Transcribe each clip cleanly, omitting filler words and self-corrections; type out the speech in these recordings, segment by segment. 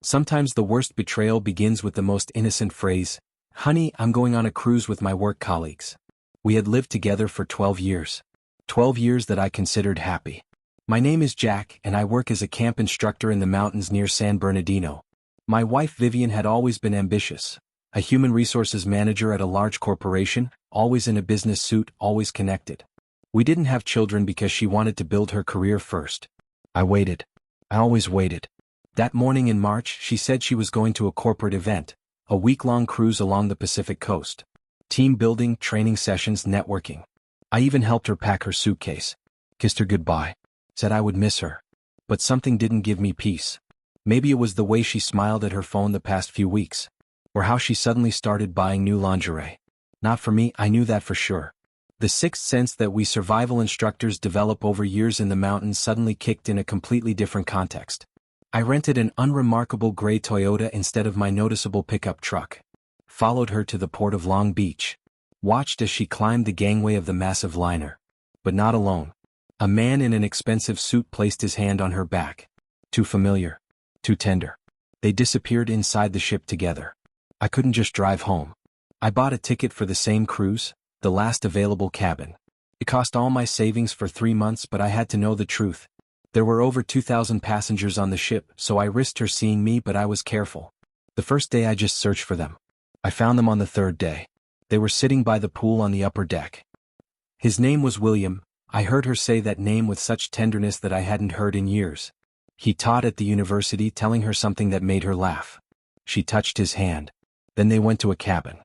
Sometimes the worst betrayal begins with the most innocent phrase, "Honey, I'm going on a cruise with my work colleagues." We had lived together for 12 years. 12 years that I considered happy. My name is Jack, and I work as a camp instructor in the mountains near San Bernardino. My wife Vivian had always been ambitious. A human resources manager at a large corporation, always in a business suit, always connected. We didn't have children because she wanted to build her career first. I waited. I always waited. That morning in March, she said she was going to a corporate event, a week-long cruise along the Pacific coast. Team building, training sessions, networking. I even helped her pack her suitcase. Kissed her goodbye. Said I would miss her. But something didn't give me peace. Maybe it was the way she smiled at her phone the past few weeks. Or how she suddenly started buying new lingerie. Not for me, I knew that for sure. The sixth sense that we survival instructors develop over years in the mountains suddenly kicked in a completely different context. I rented an unremarkable gray Toyota instead of my noticeable pickup truck. Followed her to the port of Long Beach. Watched as she climbed the gangway of the massive liner. But not alone. A man in an expensive suit placed his hand on her back. Too familiar. Too tender. They disappeared inside the ship together. I couldn't just drive home. I bought a ticket for the same cruise, the last available cabin. It cost all my savings for 3 months, but I had to know the truth. There were over 2,000 passengers on the ship, so I risked her seeing me, but I was careful. The first day I just searched for them. I found them on the third day. They were sitting by the pool on the upper deck. His name was William. I heard her say that name with such tenderness that I hadn't heard in years. He taught at the university, telling her something that made her laugh. She touched his hand. Then they went to a cabin.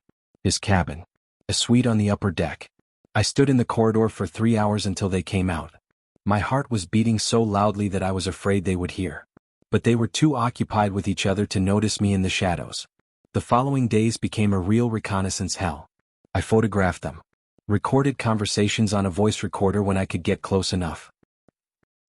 His cabin. A suite on the upper deck. I stood in the corridor for 3 hours until they came out. My heart was beating so loudly that I was afraid they would hear. But they were too occupied with each other to notice me in the shadows. The following days became a real reconnaissance hell. I photographed them. Recorded conversations on a voice recorder when I could get close enough.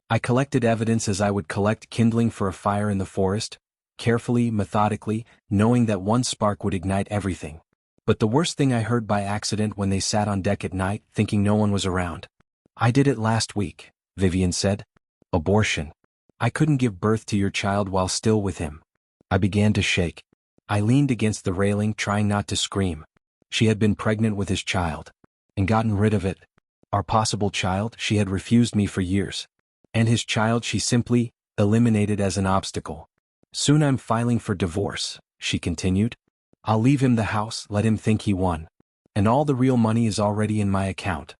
I collected evidence as I would collect kindling for a fire in the forest, carefully, methodically, knowing that one spark would ignite everything. But the worst thing I heard by accident when they sat on deck at night, thinking no one was around. "I did it last week," Vivian said. "Abortion. I couldn't give birth to your child while still with him." I began to shake. I leaned against the railing, trying not to scream. She had been pregnant with his child. And gotten rid of it. Our possible child, she had refused me for years. And his child she simply eliminated as an obstacle. "Soon I'm filing for divorce," she continued. "I'll leave him the house, let him think he won. And all the real money is already in my account."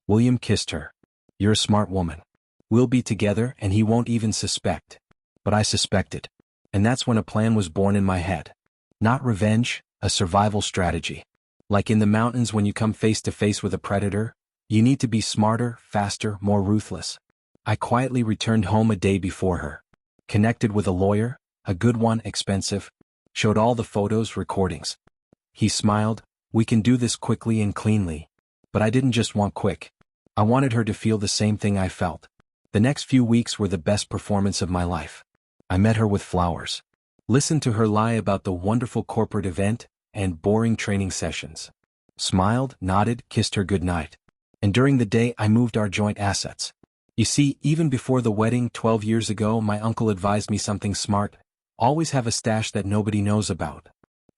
William kissed her. "You're a smart woman. We'll be together and he won't even suspect." But I suspected. And that's when a plan was born in my head. Not revenge, a survival strategy. Like in the mountains, when you come face to face with a predator, you need to be smarter, faster, more ruthless. I quietly returned home a day before her. Connected with a lawyer, a good one, expensive. Showed all the photos, recordings. He smiled. "We can do this quickly and cleanly." But I didn't just want quick. I wanted her to feel the same thing I felt. The next few weeks were the best performance of my life. I met her with flowers. Listened to her lie about the wonderful corporate event and boring training sessions. Smiled, nodded, kissed her goodnight. And during the day I moved our joint assets. You see, even before the wedding 12 years ago, my uncle advised me something smart. Always have a stash that nobody knows about.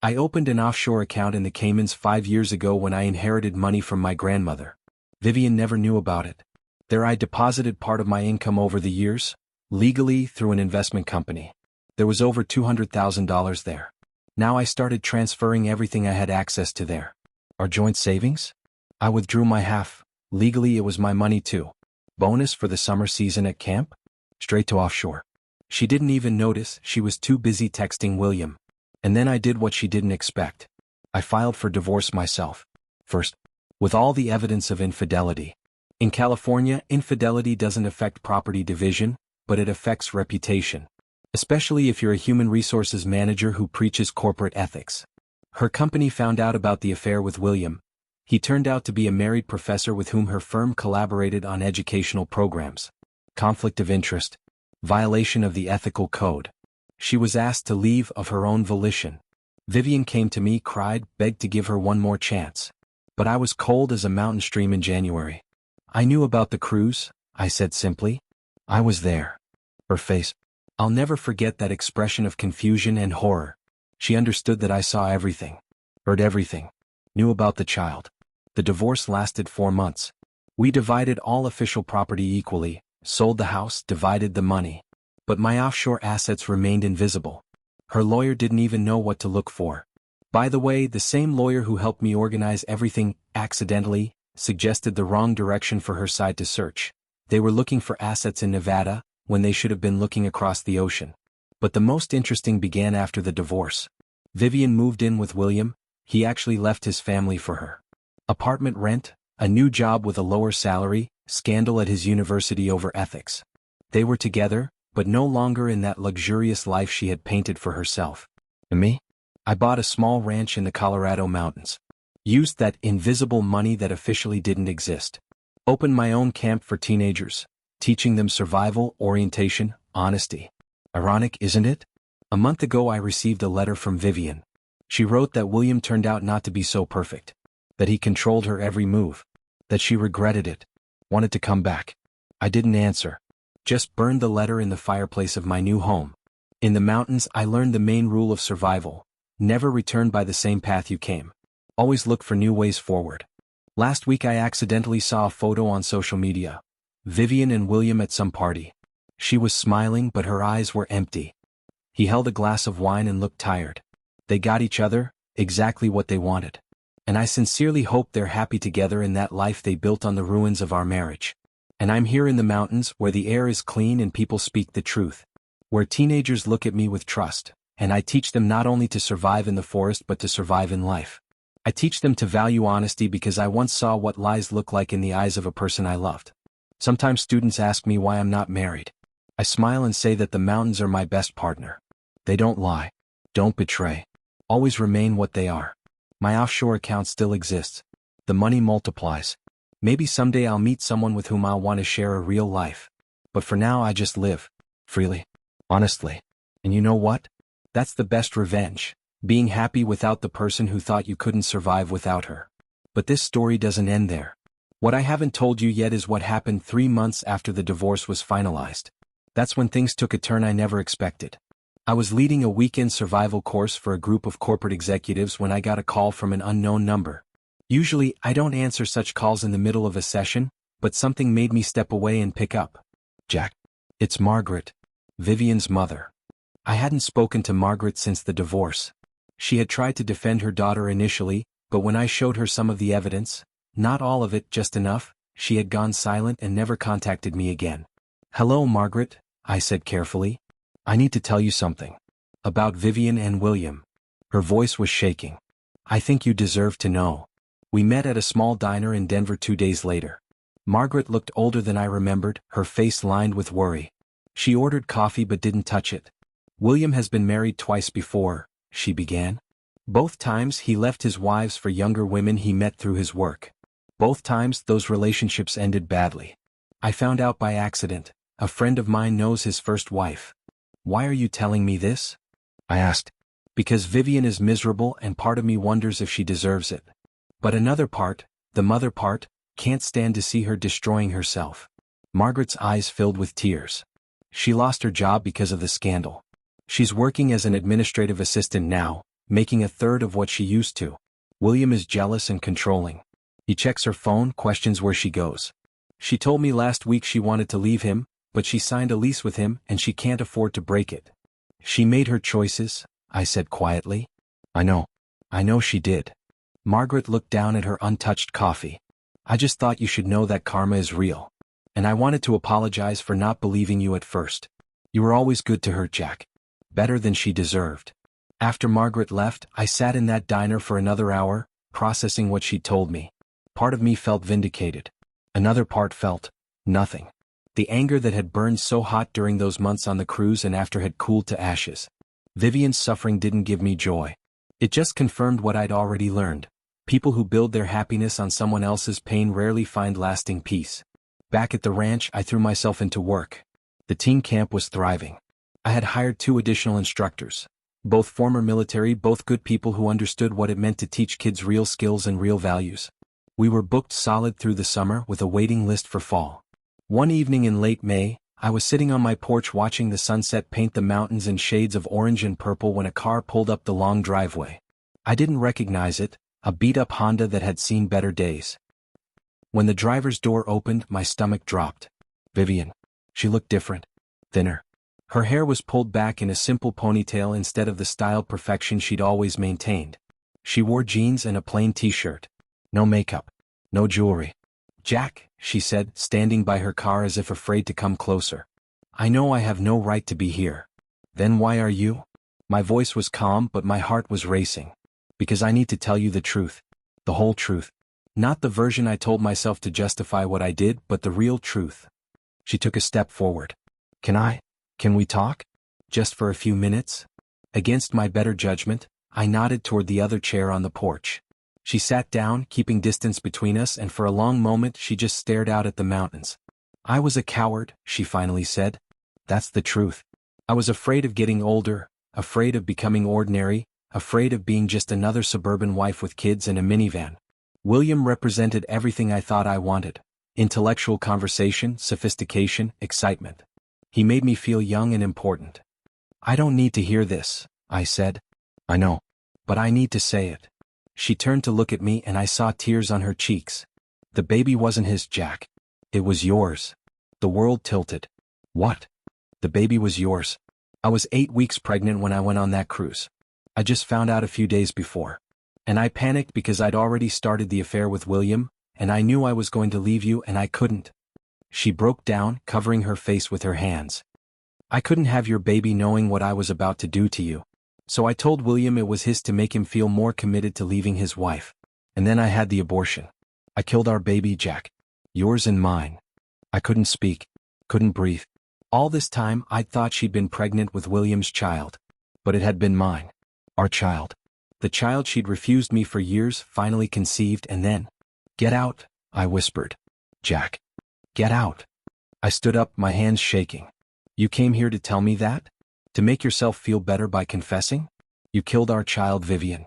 I opened an offshore account in the Caymans 5 years ago when I inherited money from my grandmother. Vivian never knew about it. There I deposited part of my income over the years, legally through an investment company. There was over $200,000 there. Now I started transferring everything I had access to there. Our joint savings? I withdrew my half. Legally it was my money too. Bonus for the summer season at camp? Straight to offshore. She didn't even notice, she was too busy texting William. And then I did what she didn't expect. I filed for divorce myself. First, with all the evidence of infidelity. In California, infidelity doesn't affect property division, but it affects reputation. Especially if you're a human resources manager who preaches corporate ethics. Her company found out about the affair with William. He turned out to be a married professor with whom her firm collaborated on educational programs. Conflict of interest. Violation of the ethical code. She was asked to leave of her own volition. Vivian came to me, cried, begged to give her one more chance. But I was cold as a mountain stream in January. "I knew about the cruise," I said simply. "I was there." Her face. I'll never forget that expression of confusion and horror. She understood that I saw everything, heard everything, knew about the child. The divorce lasted 4 months. We divided all official property equally, sold the house, divided the money. But my offshore assets remained invisible. Her lawyer didn't even know what to look for. By the way, the same lawyer who helped me organize everything accidentally suggested the wrong direction for her side to search. They were looking for assets in Nevada, when they should have been looking across the ocean. But the most interesting began after the divorce. Vivian moved in with William. He actually left his family for her. Apartment rent, a new job with a lower salary, scandal at his university over ethics. They were together, but no longer in that luxurious life she had painted for herself. And me? I bought a small ranch in the Colorado mountains. Used that invisible money that officially didn't exist. Opened my own camp for teenagers, teaching them survival, orientation, honesty. Ironic, isn't it? A month ago I received a letter from Vivian. She wrote that William turned out not to be so perfect. That he controlled her every move. That she regretted it. Wanted to come back. I didn't answer. Just burned the letter in the fireplace of my new home. In the mountains I learned the main rule of survival. Never return by the same path you came. Always look for new ways forward. Last week I accidentally saw a photo on social media. Vivian and William at some party. She was smiling but her eyes were empty. He held a glass of wine and looked tired. They got each other, exactly what they wanted. And I sincerely hope they're happy together in that life they built on the ruins of our marriage. And I'm here in the mountains where the air is clean and people speak the truth. Where teenagers look at me with trust, and I teach them not only to survive in the forest but to survive in life. I teach them to value honesty because I once saw what lies look like in the eyes of a person I loved. Sometimes students ask me why I'm not married. I smile and say that the mountains are my best partner. They don't lie. Don't betray. Always remain what they are. My offshore account still exists. The money multiplies. Maybe someday I'll meet someone with whom I'll want to share a real life. But for now I just live. Freely. Honestly. And you know what? That's the best revenge. Being happy without the person who thought you couldn't survive without her. But this story doesn't end there. What I haven't told you yet is what happened 3 months after the divorce was finalized. That's when things took a turn I never expected. I was leading a weekend survival course for a group of corporate executives when I got a call from an unknown number. Usually, I don't answer such calls in the middle of a session, but something made me step away and pick up. Jack. It's Margaret. Vivian's mother. I hadn't spoken to Margaret since the divorce. She had tried to defend her daughter initially, but when I showed her some of the evidence, not all of it, just enough, she had gone silent and never contacted me again. Hello, Margaret, I said carefully. I need to tell you something. About Vivian and William. Her voice was shaking. I think you deserve to know. We met at a small diner in Denver 2 days later. Margaret looked older than I remembered, her face lined with worry. She ordered coffee but didn't touch it. William has been married twice before, she began. Both times he left his wives for younger women he met through his work. Both times those relationships ended badly. I found out by accident. A friend of mine knows his first wife. Why are you telling me this? I asked. Because Vivian is miserable and part of me wonders if she deserves it. But another part, the mother part, can't stand to see her destroying herself. Margaret's eyes filled with tears. She lost her job because of the scandal. She's working as an administrative assistant now, making a third of what she used to. William is jealous and controlling. He checks her phone, questions where she goes. She told me last week she wanted to leave him, but she signed a lease with him and she can't afford to break it. She made her choices, I said quietly. I know she did. Margaret looked down at her untouched coffee. I just thought you should know that karma is real. And I wanted to apologize for not believing you at first. You were always good to her, Jack. Better than she deserved. After Margaret left, I sat in that diner for another hour, processing what she'd told me. Part of me felt vindicated. Another part felt nothing. The anger that had burned so hot during those months on the cruise and after had cooled to ashes. Vivian's suffering didn't give me joy. It just confirmed what I'd already learned. People who build their happiness on someone else's pain rarely find lasting peace. Back at the ranch, I threw myself into work. The teen camp was thriving. I had hired 2 additional instructors. Both former military, both good people who understood what it meant to teach kids real skills and real values. We were booked solid through the summer with a waiting list for fall. One evening in late May, I was sitting on my porch watching the sunset paint the mountains in shades of orange and purple when a car pulled up the long driveway. I didn't recognize it, a beat-up Honda that had seen better days. When the driver's door opened, my stomach dropped. Vivian. She looked different. Thinner. Her hair was pulled back in a simple ponytail instead of the styled perfection she'd always maintained. She wore jeans and a plain t-shirt. No makeup. No jewelry. "Jack," she said, standing by her car as if afraid to come closer. "I know I have no right to be here." "Then why are you?" My voice was calm but my heart was racing. "Because I need to tell you the truth. The whole truth. Not the version I told myself to justify what I did, but the real truth." She took a step forward. Can we talk? Just for a few minutes?" Against my better judgment, I nodded toward the other chair on the porch. She sat down, keeping distance between us, and for a long moment she just stared out at the mountains. "I was a coward," she finally said. "That's the truth. I was afraid of getting older, afraid of becoming ordinary, afraid of being just another suburban wife with kids and a minivan." William represented everything I thought I wanted. Intellectual conversation, sophistication, excitement. He made me feel young and important. "I don't need to hear this," I said. "I know. But I need to say it." She turned to look at me and I saw tears on her cheeks. "The baby wasn't his, Jack. It was yours." The world tilted. "What?" "The baby was yours. I was 8 weeks pregnant when I went on that cruise. I just found out a few days before. And I panicked because I'd already started the affair with William, and I knew I was going to leave you and I couldn't." She broke down, covering her face with her hands. "I couldn't have your baby knowing what I was about to do to you. So I told William it was his to make him feel more committed to leaving his wife. And then I had the abortion. I killed our baby, Jack. Yours and mine." I couldn't speak. Couldn't breathe. All this time I'd thought she'd been pregnant with William's child. But it had been mine. Our child. The child she'd refused me for years finally conceived and then. "Get out," I whispered. "Jack. Get out." I stood up, my hands shaking. "You came here to tell me that? To make yourself feel better by confessing? You killed our child, Vivian.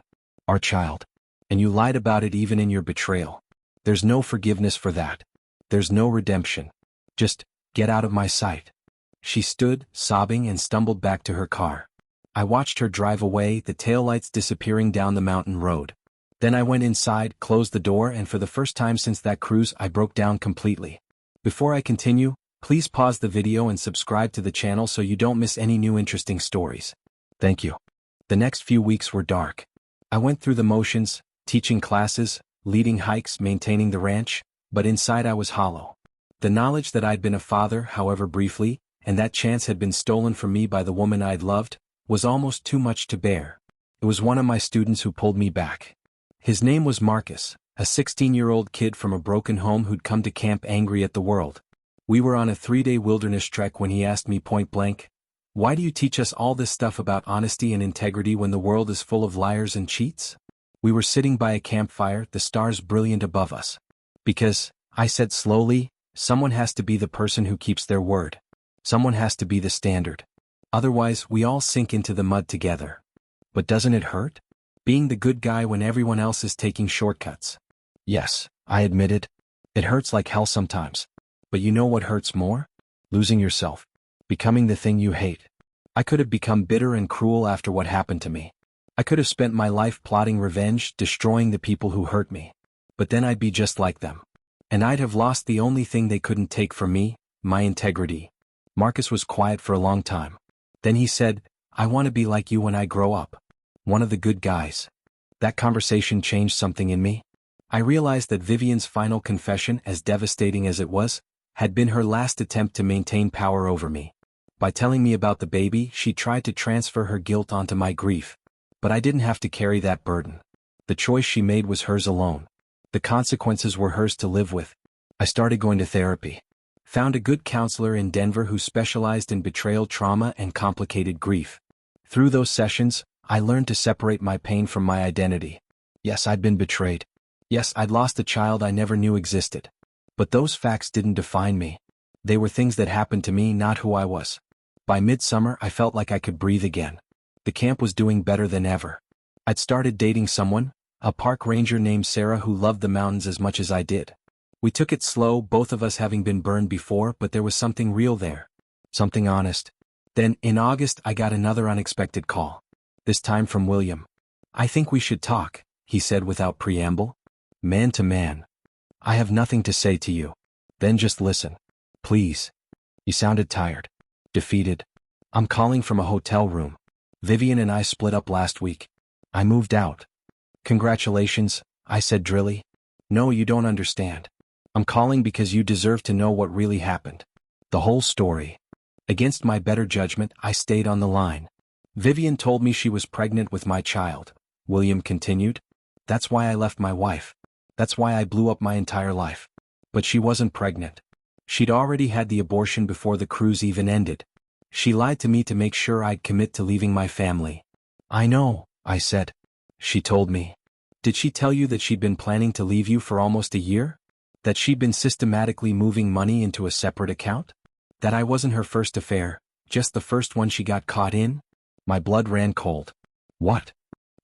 Our child. And you lied about it even in your betrayal. There's no forgiveness for that. There's no redemption. Just, get out of my sight." She stood, sobbing, and stumbled back to her car. I watched her drive away, the taillights disappearing down the mountain road. Then I went inside, closed the door, and for the first time since that cruise I broke down completely. Before I continue, please pause the video and subscribe to the channel so you don't miss any new interesting stories. Thank you. The next few weeks were dark. I went through the motions, teaching classes, leading hikes, maintaining the ranch, but inside I was hollow. The knowledge that I'd been a father, however briefly, and that chance had been stolen from me by the woman I'd loved, was almost too much to bear. It was one of my students who pulled me back. His name was Marcus, a 16-year-old kid from a broken home who'd come to camp angry at the world. We were on a 3-day wilderness trek when he asked me point blank, "Why do you teach us all this stuff about honesty and integrity when the world is full of liars and cheats?" We were sitting by a campfire, the stars brilliant above us. "Because," I said slowly, "someone has to be the person who keeps their word. Someone has to be the standard. Otherwise, we all sink into the mud together." "But doesn't it hurt? Being the good guy when everyone else is taking shortcuts." "Yes," I admitted. "It hurts like hell sometimes. But you know what hurts more? Losing yourself. Becoming the thing you hate." I could have become bitter and cruel after what happened to me. I could have spent my life plotting revenge, destroying the people who hurt me. But then I'd be just like them. And I'd have lost the only thing they couldn't take from me, my integrity. Marcus was quiet for a long time. Then he said, "I want to be like you when I grow up. One of the good guys." That conversation changed something in me. I realized that Vivian's final confession, as devastating as it was, had been her last attempt to maintain power over me. By telling me about the baby, she tried to transfer her guilt onto my grief. But I didn't have to carry that burden. The choice she made was hers alone. The consequences were hers to live with. I started going to therapy. Found a good counselor in Denver who specialized in betrayal trauma and complicated grief. Through those sessions, I learned to separate my pain from my identity. Yes, I'd been betrayed. Yes, I'd lost a child I never knew existed. But those facts didn't define me. They were things that happened to me, not who I was. By midsummer, I felt like I could breathe again. The camp was doing better than ever. I'd started dating someone, a park ranger named Sarah who loved the mountains as much as I did. We took it slow, both of us having been burned before, but there was something real there. Something honest. Then, in August, I got another unexpected call. This time from William. "I think we should talk," he said without preamble. Man to man. "I have nothing to say to you. Then just listen. Please." He sounded tired. Defeated. "I'm calling from a hotel room. Vivian and I split up last week. I moved out." "Congratulations," I said drily. "No, you don't understand. I'm calling because you deserve to know what really happened. The whole story." Against my better judgment, I stayed on the line. "Vivian told me she was pregnant with my child," William continued. "That's why I left my wife. That's why I blew up my entire life. But she wasn't pregnant. She'd already had the abortion before the cruise even ended. She lied to me to make sure I'd commit to leaving my family." "I know," I said. "She told me." "Did she tell you that she'd been planning to leave you for almost a year? That she'd been systematically moving money into a separate account? That I wasn't her first affair, just the first one she got caught in?" My blood ran cold. "What?"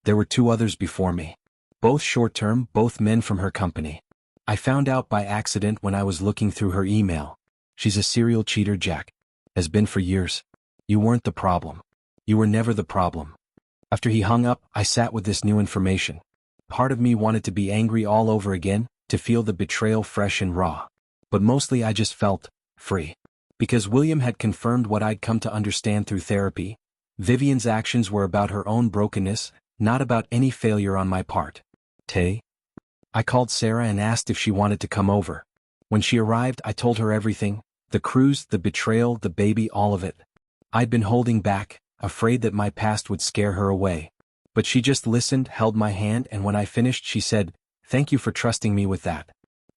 "There were 2 others before me. Both short-term, both men from her company. I found out by accident when I was looking through her email. She's a serial cheater, Jack. Has been for years. You weren't the problem. You were never the problem." After he hung up, I sat with this new information. Part of me wanted to be angry all over again, to feel the betrayal fresh and raw. But mostly I just felt free. Because William had confirmed what I'd come to understand through therapy. Vivian's actions were about her own brokenness, not about any failure on my part. I called Sarah and asked if she wanted to come over. When she arrived, I told her everything, the cruise, the betrayal, the baby, all of it. I'd been holding back, afraid that my past would scare her away. But she just listened, held my hand, and when I finished she said, "Thank you for trusting me with that.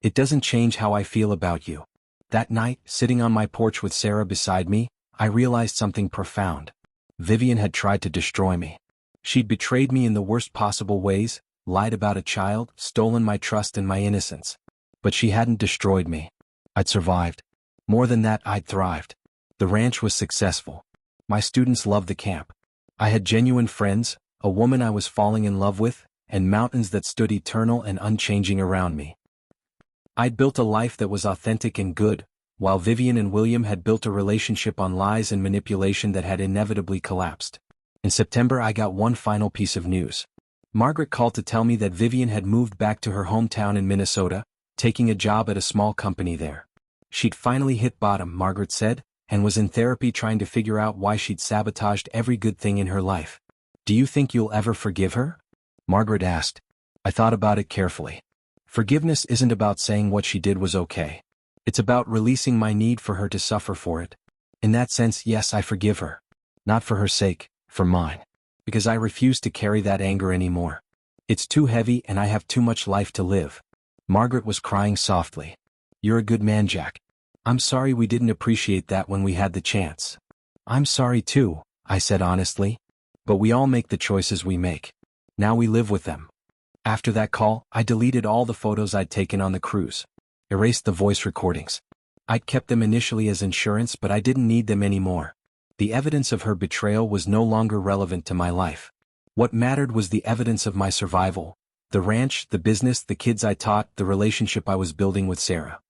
It doesn't change how I feel about you." That night, sitting on my porch with Sarah beside me, I realized something profound. Vivian had tried to destroy me. She'd betrayed me in the worst possible ways, lied about a child, stolen my trust and my innocence. But she hadn't destroyed me. I'd survived. More than that, I'd thrived. The ranch was successful. My students loved the camp. I had genuine friends, a woman I was falling in love with, and mountains that stood eternal and unchanging around me. I'd built a life that was authentic and good, while Vivian and William had built a relationship on lies and manipulation that had inevitably collapsed. In September, I got one final piece of news. Margaret called to tell me that Vivian had moved back to her hometown in Minnesota, taking a job at a small company there. She'd finally hit bottom, Margaret said, and was in therapy trying to figure out why she'd sabotaged every good thing in her life. "Do you think you'll ever forgive her?" Margaret asked. I thought about it carefully. Forgiveness isn't about saying what she did was okay. It's about releasing my need for her to suffer for it. In that sense, yes, I forgive her. Not for her sake, for mine. Because I refuse to carry that anger anymore. It's too heavy and I have too much life to live. Margaret was crying softly. "You're a good man, Jack. I'm sorry we didn't appreciate that when we had the chance." "I'm sorry too," I said honestly. "But we all make the choices we make. Now we live with them." After that call, I deleted all the photos I'd taken on the cruise. Erased the voice recordings. I'd kept them initially as insurance, but I didn't need them anymore. The evidence of her betrayal was no longer relevant to my life. What mattered was the evidence of my survival. The ranch, the business, the kids I taught, the relationship I was building with Sarah.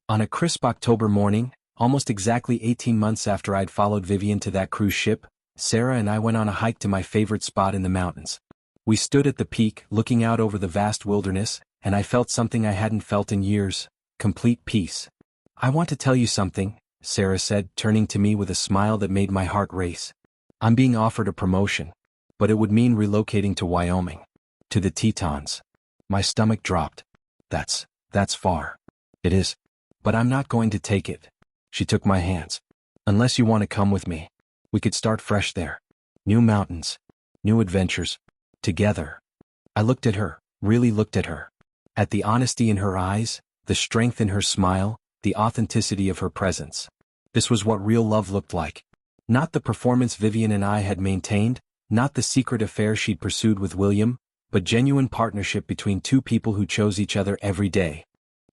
On a crisp October morning, almost exactly 18 months after I'd followed Vivian to that cruise ship, Sarah and I went on a hike to my favorite spot in the mountains. We stood at the peak, looking out over the vast wilderness, and I felt something I hadn't felt in years, complete peace. "I want to tell you something," Sarah said, turning to me with a smile that made my heart race. "I'm being offered a promotion. But it would mean relocating to Wyoming. To the Tetons." My stomach dropped. That's far." "It is. But I'm not going to take it." She took my hands. "Unless you want to come with me. We could start fresh there. New mountains. New adventures. Together." I looked at her, really looked at her. At the honesty in her eyes, the strength in her smile, the authenticity of her presence. This was what real love looked like. Not the performance Vivian and I had maintained, not the secret affair she'd pursued with William, but genuine partnership between two people who chose each other every day.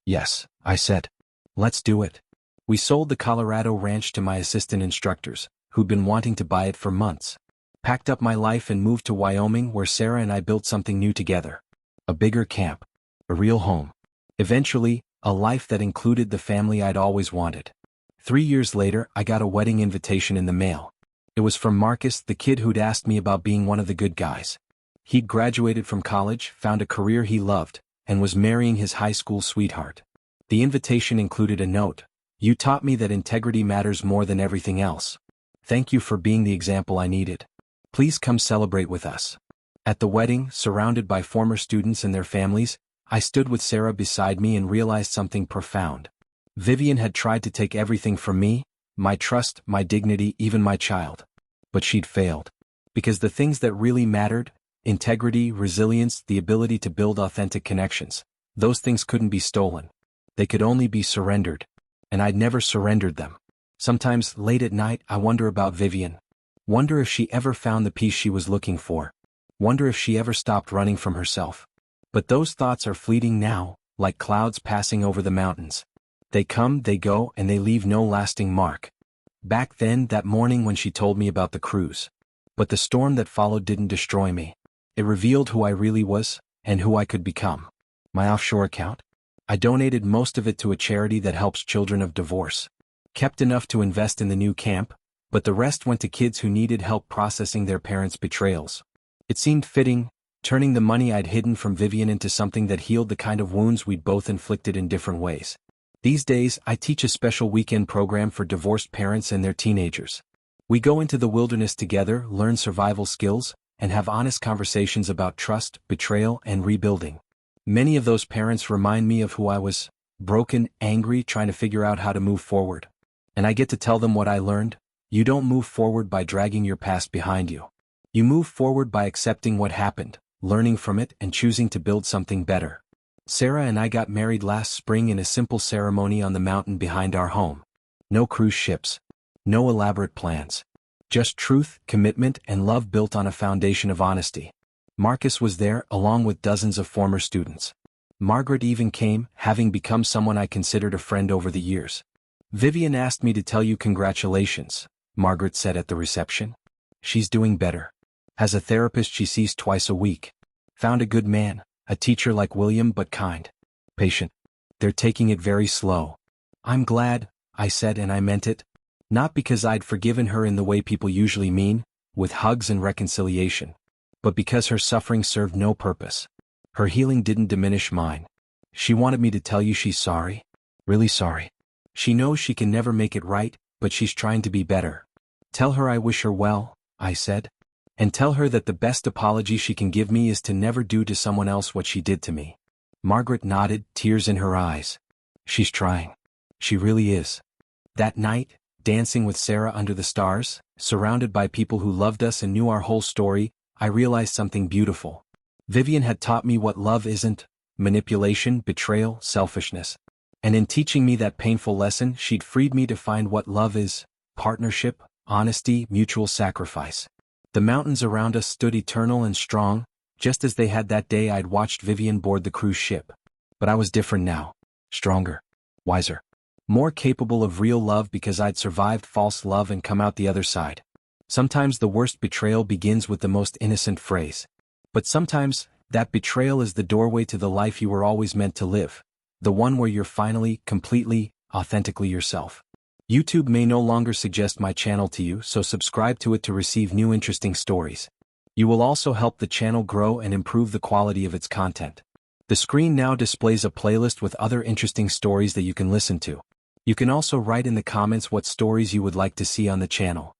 "Yes," I said. "Let's do it." We sold the Colorado ranch to my assistant instructors, who'd been wanting to buy it for months. Packed up my life and moved to Wyoming, where Sarah and I built something new together. A bigger camp. A real home. Eventually, a life that included the family I'd always wanted. 3 years later, I got a wedding invitation in the mail. It was from Marcus, the kid who'd asked me about being one of the good guys. He'd graduated from college, found a career he loved, and was marrying his high school sweetheart. The invitation included a note. "You taught me that integrity matters more than everything else. Thank you for being the example I needed. Please come celebrate with us." At the wedding, surrounded by former students and their families, I stood with Sarah beside me and realized something profound. Vivian had tried to take everything from me, my trust, my dignity, even my child. But she'd failed. Because the things that really mattered, integrity, resilience, the ability to build authentic connections, those things couldn't be stolen. They could only be surrendered. And I'd never surrendered them. Sometimes, late at night, I wonder about Vivian. Wonder if she ever found the peace she was looking for. Wonder if she ever stopped running from herself. But those thoughts are fleeting now, like clouds passing over the mountains. They come, they go, and they leave no lasting mark. Back then, that morning when she told me about the cruise. But the storm that followed didn't destroy me. It revealed who I really was, and who I could become. My offshore account? I donated most of it to a charity that helps children of divorce. Kept enough to invest in the new camp, but the rest went to kids who needed help processing their parents' betrayals. It seemed fitting, turning the money I'd hidden from Vivian into something that healed the kind of wounds we'd both inflicted in different ways. These days, I teach a special weekend program for divorced parents and their teenagers. We go into the wilderness together, learn survival skills, and have honest conversations about trust, betrayal, and rebuilding. Many of those parents remind me of who I was, broken, angry, trying to figure out how to move forward. And I get to tell them what I learned. You don't move forward by dragging your past behind you. You move forward by accepting what happened, learning from it, and choosing to build something better. Sarah and I got married last spring in a simple ceremony on the mountain behind our home. No cruise ships. No elaborate plans. Just truth, commitment, and love built on a foundation of honesty. Marcus was there, along with dozens of former students. Margaret even came, having become someone I considered a friend over the years. "Vivian asked me to tell you congratulations," Margaret said at the reception. "She's doing better. Has a therapist she sees twice a week. Found a good man. A teacher like William, but kind. Patient. They're taking it very slow." "I'm glad," I said, and I meant it. Not because I'd forgiven her in the way people usually mean, with hugs and reconciliation, but because her suffering served no purpose. Her healing didn't diminish mine. She wanted me to tell you she's sorry. Really sorry. She knows she can never make it right, but she's trying to be better. "Tell her I wish her well," I said. "And tell her that the best apology she can give me is to never do to someone else what she did to me." Margaret nodded, tears in her eyes. "She's trying. She really is." That night, dancing with Sarah under the stars, surrounded by people who loved us and knew our whole story, I realized something beautiful. Vivian had taught me what love isn't: manipulation, betrayal, selfishness. And in teaching me that painful lesson, she'd freed me to find what love is: partnership, honesty, mutual sacrifice. The mountains around us stood eternal and strong, just as they had that day I'd watched Vivian board the cruise ship. But I was different now. Stronger. Wiser. More capable of real love because I'd survived false love and come out the other side. Sometimes the worst betrayal begins with the most innocent phrase. But sometimes, that betrayal is the doorway to the life you were always meant to live. The one where you're finally, completely, authentically yourself. YouTube may no longer suggest my channel to you, so subscribe to it to receive new interesting stories. You will also help the channel grow and improve the quality of its content. The screen now displays a playlist with other interesting stories that you can listen to. You can also write in the comments what stories you would like to see on the channel.